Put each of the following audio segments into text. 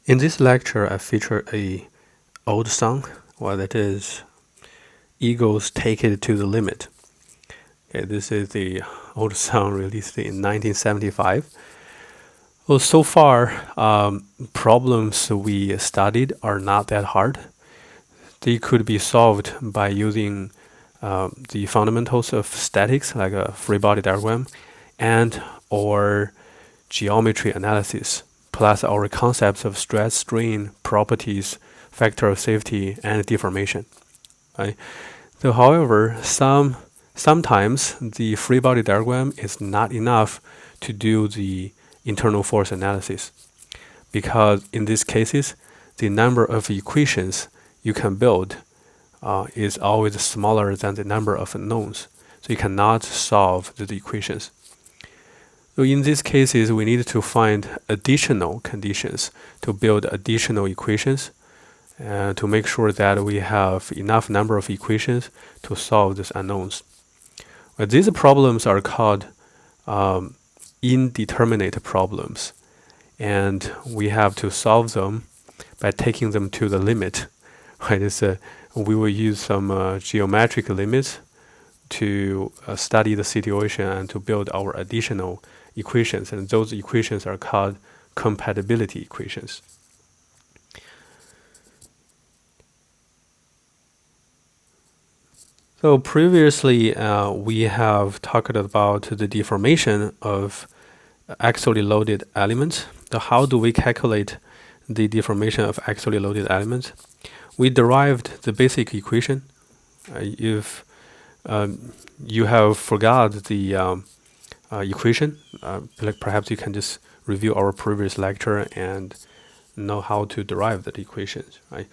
In this lecture, I feature a old song, well, that is Eagles Take It to the Limit. Okay, this is the old song released in 1975. Well, so far, problems we studied are not that hard. They could be solved by using the fundamentals of statics, like a free body diagram, and or geometry analysis, plus our concepts of stress, strain, properties, factor of safety, and deformation. Right? So, however, sometimes the free body diagram is not enough to do the internal force analysis, because in these cases, the number of equations you can build is always smaller than the number of unknowns. So you cannot solve the equations. So in these cases, we need to find additional conditions to build additional equations to make sure that we have enough number of equations to solve these unknowns. These problems are called indeterminate problems, and we have to solve them by taking them to the limit. Right? We will use some geometric limits to study the situation and to build our additional equations, and those equations are called compatibility equations. So previously, we have talked about the deformation of axially loaded elements. So how do we calculate the deformation of axially loaded elements? We derived the basic equation. If you have forgot the equation, like perhaps you can just review our previous lecture and know how to derive the equations, right?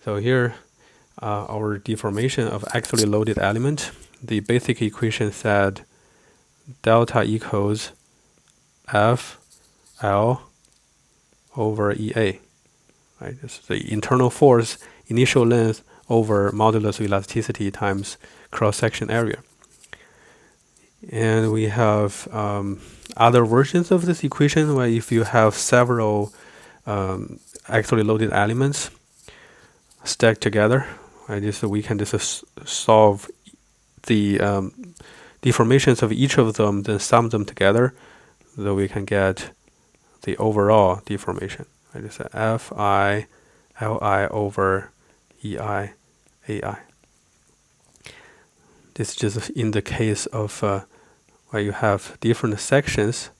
So here, our deformation of axially loaded element, the basic equation said delta equals F L over EA, right? This is the internal force, initial length over modulus of elasticity times cross-section area. And we have other versions of this equation where if you have several axially loaded elements stacked together, right, so we can just solve the deformations of each of them, then sum them together, so we can get the overall deformation. Right, it's Fi Li over Ei Ai. This is just in the case of where you have different sections,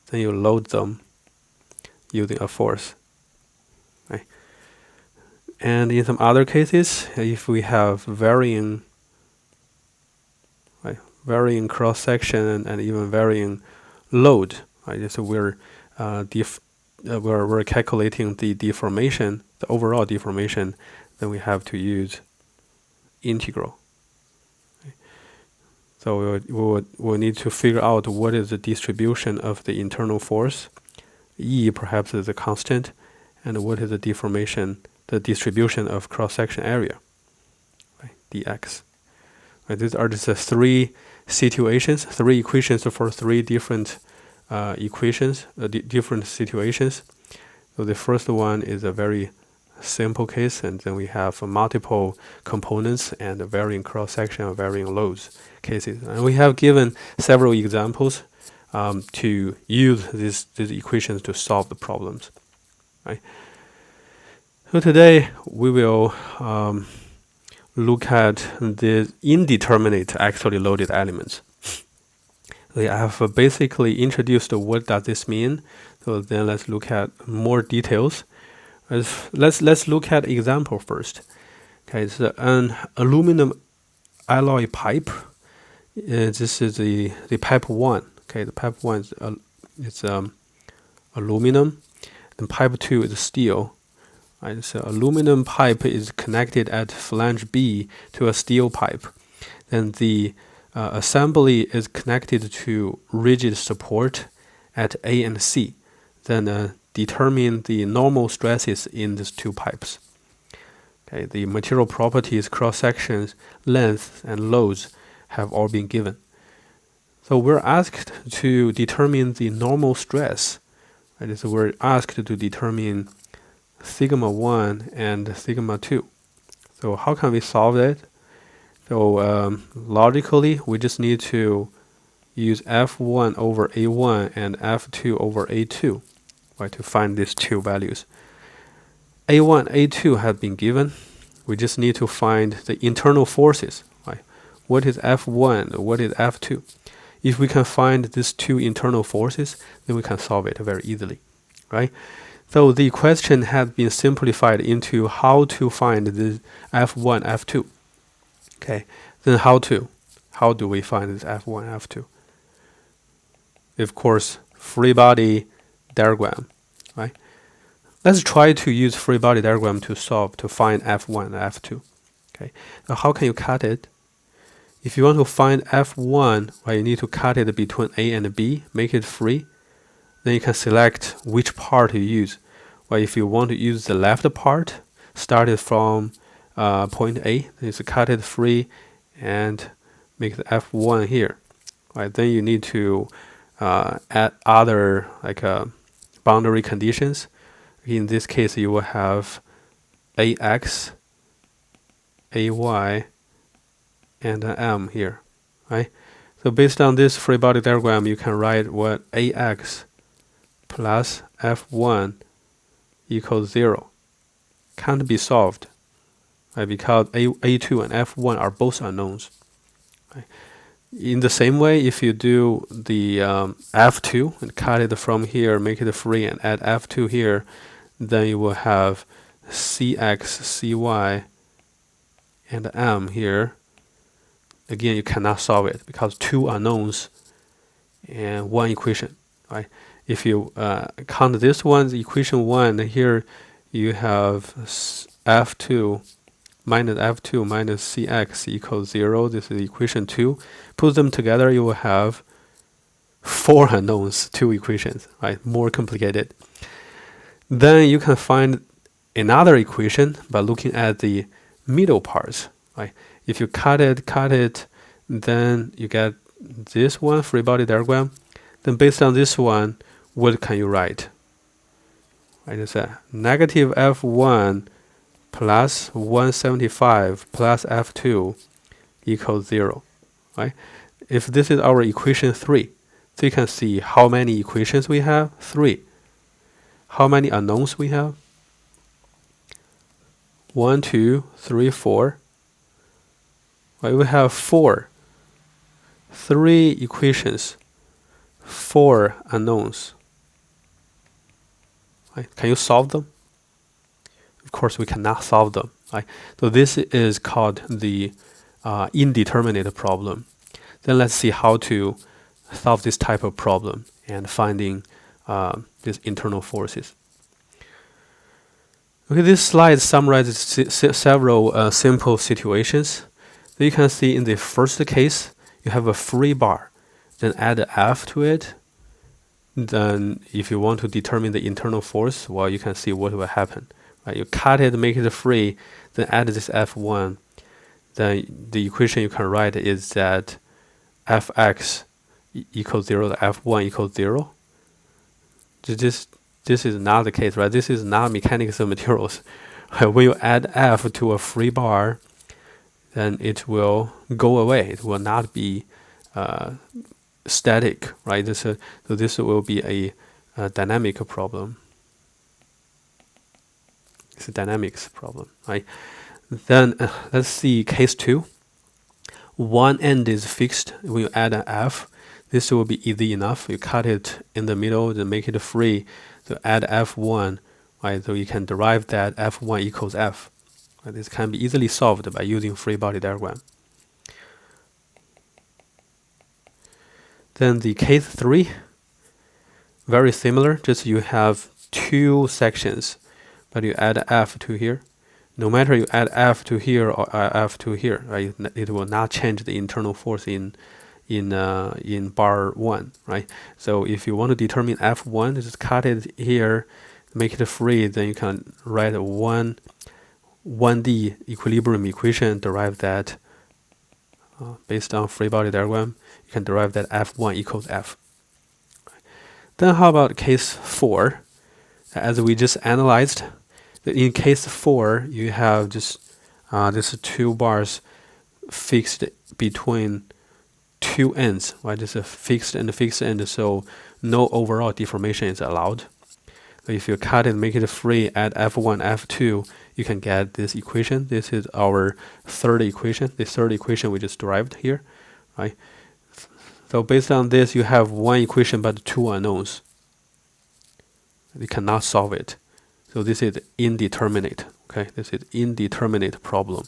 then you load them using a force. Right? And in some other cases, if we have varying cross section and even varying load, right? So we're calculating the deformation, the overall deformation, then we have to use integral. So we'll need to figure out what is the distribution of the internal force. E perhaps is a constant, and what is the deformation, the distribution of cross-section area, right? dx. Right, these are just three situations, three equations for three different different situations. So the first one is a very simple case, and then we have multiple components and varying cross-section and varying loads cases. And we have given several examples to use these equations to solve the problems. Right? So today we will look at the indeterminate axially loaded elements. I have basically introduced what does this mean. So then let's look at more details. Let's look at example first. Okay, it's an aluminum alloy pipe. This is the pipe 1. Okay, the pipe 1 is aluminum. And pipe 2 is steel. Right, so aluminum pipe is connected at flange B to a steel pipe. Then the assembly is connected to rigid support at A and C. Then determine the normal stresses in these two pipes. Okay, the material properties, cross-sections, length, and loads have all been given. So we're asked to determine the normal stress. Right? So we're asked to determine sigma 1 and sigma 2. So how can we solve it? So logically, we just need to use f1 over a1 and f2 over a2, right, to find these two values. a1, a2 have been given. We just need to find the internal forces, right? What is f1? What is f2? If we can find these two internal forces, then we can solve it very easily, right? So the question has been simplified into how to find the f1, f2. Okay, then how do we find this f1, f2? Of course, free body diagram, right? Let's try to use free body diagram to find f1 and f2. Okay, now how can you cut it? If you want to find f1, right, you need to cut it between a and b, make it free. Then you can select which part you use. Well, if you want to use the left part, start it from point A, then you cut it free and make the f1 here. Right, then you need to add other boundary conditions. In this case, you will have ax, ay, and an m here, right? So based on this free body diagram, you can write what ax plus f1 equals 0. Can't be solved, right? Because a2 and f1 are both unknowns. Right? In the same way, if you do the f2 and cut it from here, make it free, and add f2 here, then you will have cx, cy, and m here. Again, you cannot solve it because two unknowns and one equation, right? If you count this one, equation 1, here you have f2 minus cx equals 0. This is equation 2. Put them together, you will have 4 unknowns, 2 equations, right? More complicated. Then you can find another equation by looking at the middle parts, right? If you cut it, then you get this one, free body diagram. Then based on this one, what can you write? Right, it's a negative f1 plus 175 plus f2 equals 0, right? If this is our equation 3, so you can see how many equations we have, 3. How many unknowns we have? 1, 2, 3, 4. Right, we have 4. 3 equations, 4 unknowns. Right? Can you solve them? Of course, we cannot solve them. Right? So this is called the indeterminate problem. Then let's see how to solve this type of problem and finding these internal forces. Okay, this slide summarizes several simple situations. So you can see in the first case, you have a free bar, then add F to it. Then if you want to determine the internal force, well, you can see what will happen. Right? You cut it, make it free, then add this F1. Then the equation you can write is that Fx equals 0, the F1 equals 0. This is not the case, right? This is not mechanics of materials. When you add F to a free bar, then it will go away. It will not be static, right? So this will be a dynamic problem. It's a dynamics problem, right? Then let's see case 2. One end is fixed. When you add an F, this will be easy enough. You cut it in the middle, then make it free. So add F1, right? So you can derive that F1 equals F. Right? This can be easily solved by using free body diagram. Then the case 3, very similar, just you have 2 sections, but you add F to here. No matter you add F to here or F to here, right? It will not change the internal force in bar 1, right? So if you want to determine F1, just cut it here, make it free, then you can write a 1D equilibrium equation, derive that based on free body diagram. You can derive that F1 equals F. Then how about case 4? As we just analyzed, In case 4, you have just these two bars fixed between two ends, right? This is a fixed end, so no overall deformation is allowed. So if you cut it, make it free at F1, F2, you can get this equation. This is our third equation. The third equation we just derived here, right? So based on this, you have one equation but two unknowns. You cannot solve it. So this is indeterminate. Okay, this is indeterminate problem.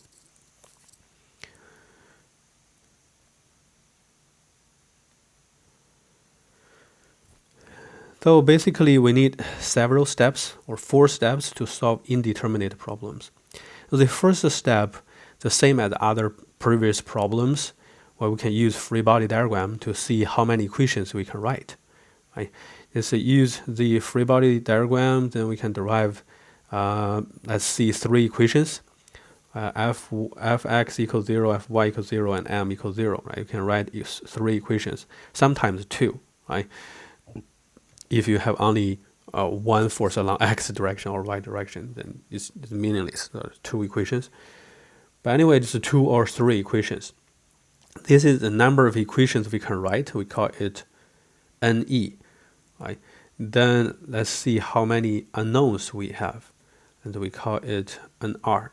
So basically, we need several steps or 4 steps to solve indeterminate problems. So the first step, the same as other previous problems, where we can use free body diagram to see how many equations we can write. Right? Is use the free body diagram, then we can derive, let's see, 3 equations. Fx equals 0, Fy equals 0, and M equals 0. Right? You can write 3 equations, sometimes 2. Right? If you have only one force along x direction or y direction, then it's meaningless. 2 equations. But anyway, it's 2 or 3 equations. This is the number of equations we can write. We call it NE. Right? Then let's see how many unknowns we have, and we call it NR.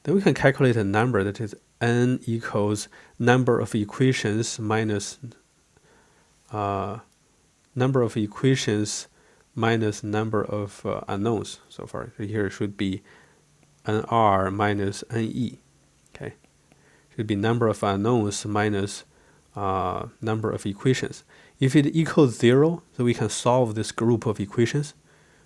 Then we can calculate a number that is n equals number of equations minus number of equations minus number of unknowns so far. So here it should be NR minus NE. Okay, should be number of unknowns minus number of equations. If it equals 0, so we can solve this group of equations,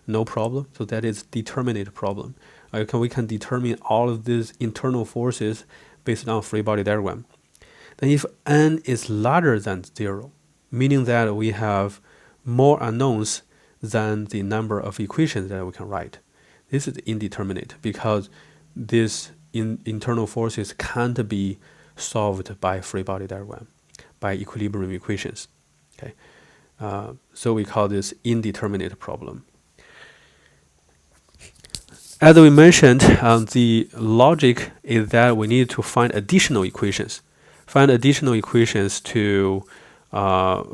no problem. So that is determinate problem. We can determine all of these internal forces based on free body diagram. Then if n is larger than 0, meaning that we have more unknowns than the number of equations that we can write, this is indeterminate because these internal forces can't be solved by free body diagram, by equilibrium equations. Okay, so we call this indeterminate problem. As we mentioned, the logic is that we need to find additional equations. To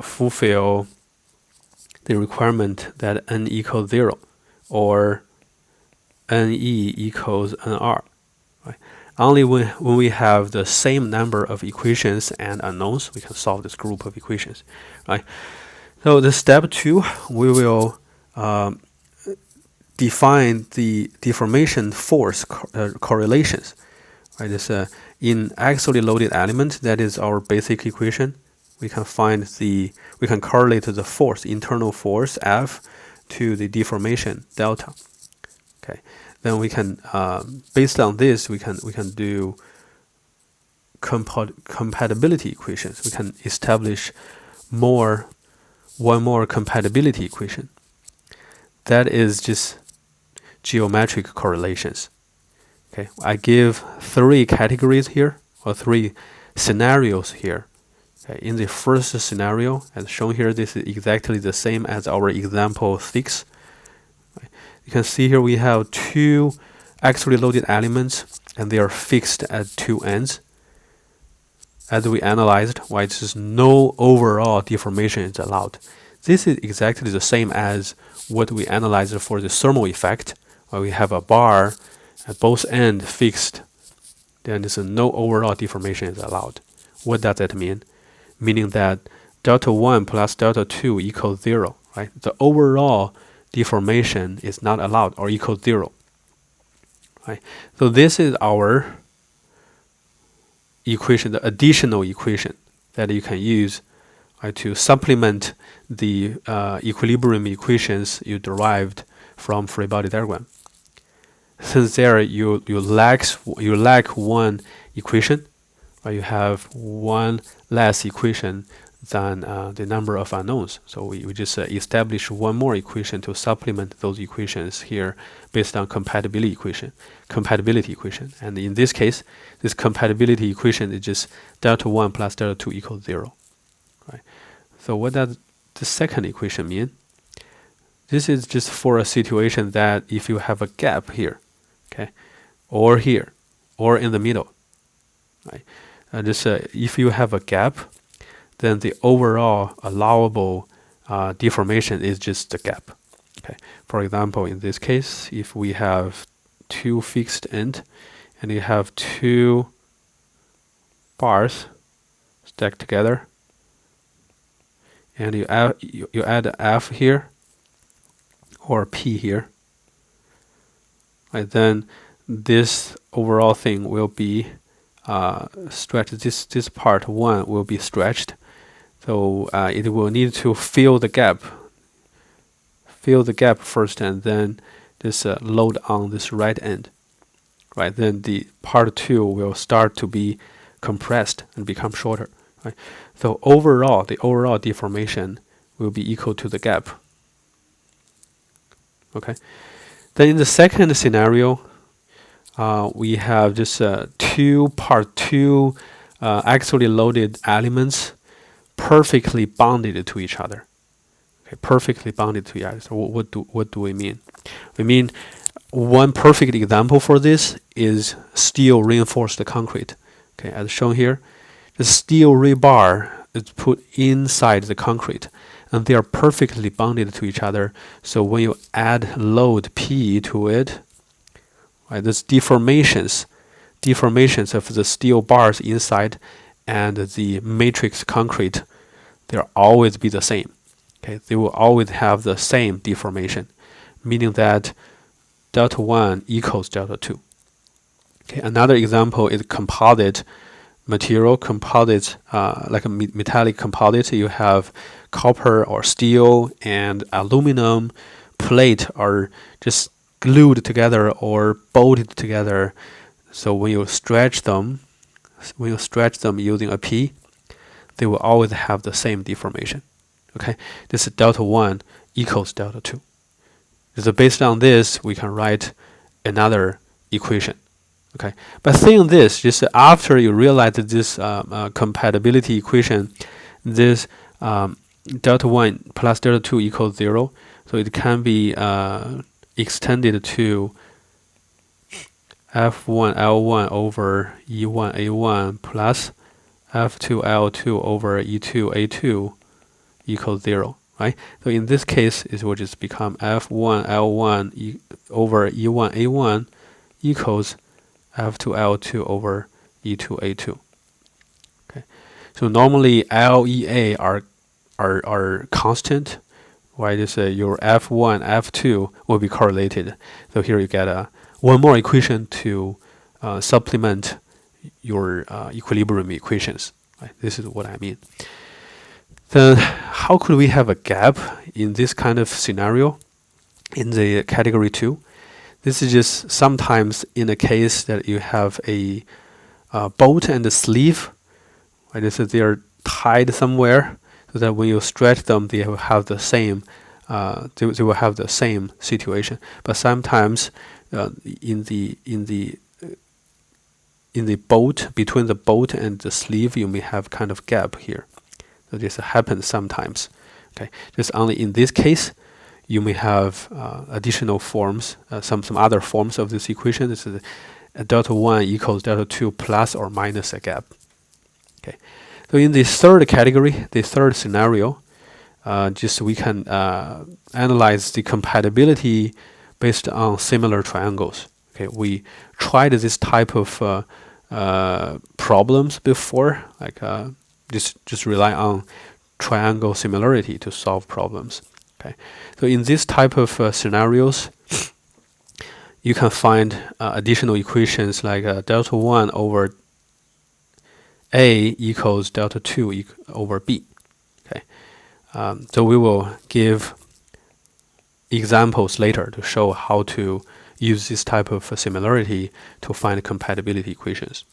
fulfill the requirement that n equals 0 or NE equals NR. Right? Only when we have the same number of equations and unknowns, we can solve this group of equations. Right? So the step 2, we will define the deformation force correlations. Right? This in axially loaded element, that is our basic equation. We can correlate the force, internal force F, to the deformation delta. Okay, then we can, based on this, we can do compatibility equations. We can establish one more compatibility equation. That is just geometric correlations. Okay, I give 3 categories here, or 3 scenarios here. Okay, in the first scenario, as shown here, this is exactly the same as our example 6. Right. You can see here we have 2 axially loaded elements, and they are fixed at 2 ends. As we analyzed, why there's no overall deformation is allowed. This is exactly the same as what we analyzed for the thermal effect, where we have a bar at both ends fixed. Then there's no overall deformation is allowed. What does that mean? Meaning that delta 1 plus delta 2 equals 0, right? The overall deformation is not allowed or equals 0, right? So this is our equation, the additional equation that you can use, right, to supplement the equilibrium equations you derived from free body diagram. Since there you lack one equation, right, you have one less equation than the number of unknowns. So we just establish one more equation to supplement those equations here based on compatibility equation. And in this case, this compatibility equation is just delta 1 plus delta 2 equals 0. Right? So what does the second equation mean? This is just for a situation that if you have a gap here, okay, or here, or in the middle, right? If you have a gap, then the overall allowable deformation is just the gap. Okay. For example, in this case, if we have two fixed end and you have two bars stacked together, and you add F here or P here, right? Then this overall thing will be stretched. This part 1 will be stretched, so it will need to fill the gap first, and then this load on this right end, right? Then the part 2 will start to be compressed and become shorter, right? So overall, the overall deformation will be equal to the gap. Okay. Then in the second scenario, we have just two axially loaded elements perfectly bonded to each other. Okay, perfectly bonded to each other. So what do we mean? We mean one perfect example for this is steel reinforced concrete. Okay, as shown here, the steel rebar is put inside the concrete, and they are perfectly bonded to each other. So when you add load P to it, right, this deformations of the steel bars inside and the matrix concrete, they'll always be the same. Okay, they will always have the same deformation, meaning that delta 1 equals delta 2. Okay, another example is composite material, like a metallic composite. You have copper or steel and aluminum plate are just glued together or bolted together. So when you stretch them using a P, they will always have the same deformation. Okay, this is delta 1 equals delta 2. So based on this, we can write another equation. Okay, but saying this, just after you realize that this compatibility equation, this delta 1 plus delta 2 equals 0, so it can be extended to F1L1 over E1A1 plus F2L2 over E2A2 equals 0, right? So in this case, it will just become F1L1 over E1A1 equals F2L2 over E2A2. Okay, so normally LEA are constant, right? Just your F1, F2 will be correlated. So here you get one more equation to supplement your equilibrium equations. Right? This is what I mean. Then how could we have a gap in this kind of scenario in the category 2? This is just sometimes in a case that you have a bolt and a sleeve, right? So they are tied somewhere, so that when you stretch them, they will have the same. They will have the same situation. But sometimes in the bolt, between the bolt and the sleeve, you may have kind of gap here. So this happens sometimes. Okay, just only in this case, you may have additional forms, some other forms of this equation. This is delta 1 equals delta 2 plus or minus a gap. Okay, so in the third category, the third scenario, just we can analyze the compatibility based on similar triangles. Okay, we tried this type of problems before, like just rely on triangle similarity to solve problems. Okay, so in this type of scenarios, you can find additional equations like delta 1 over A equals delta 2 over B. Okay, so we will give examples later to show how to use this type of similarity to find compatibility equations.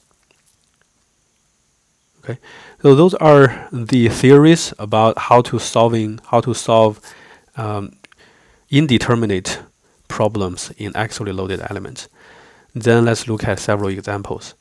Okay, so those are the theories about how to solve indeterminate problems in axially loaded elements. Then let's look at several examples.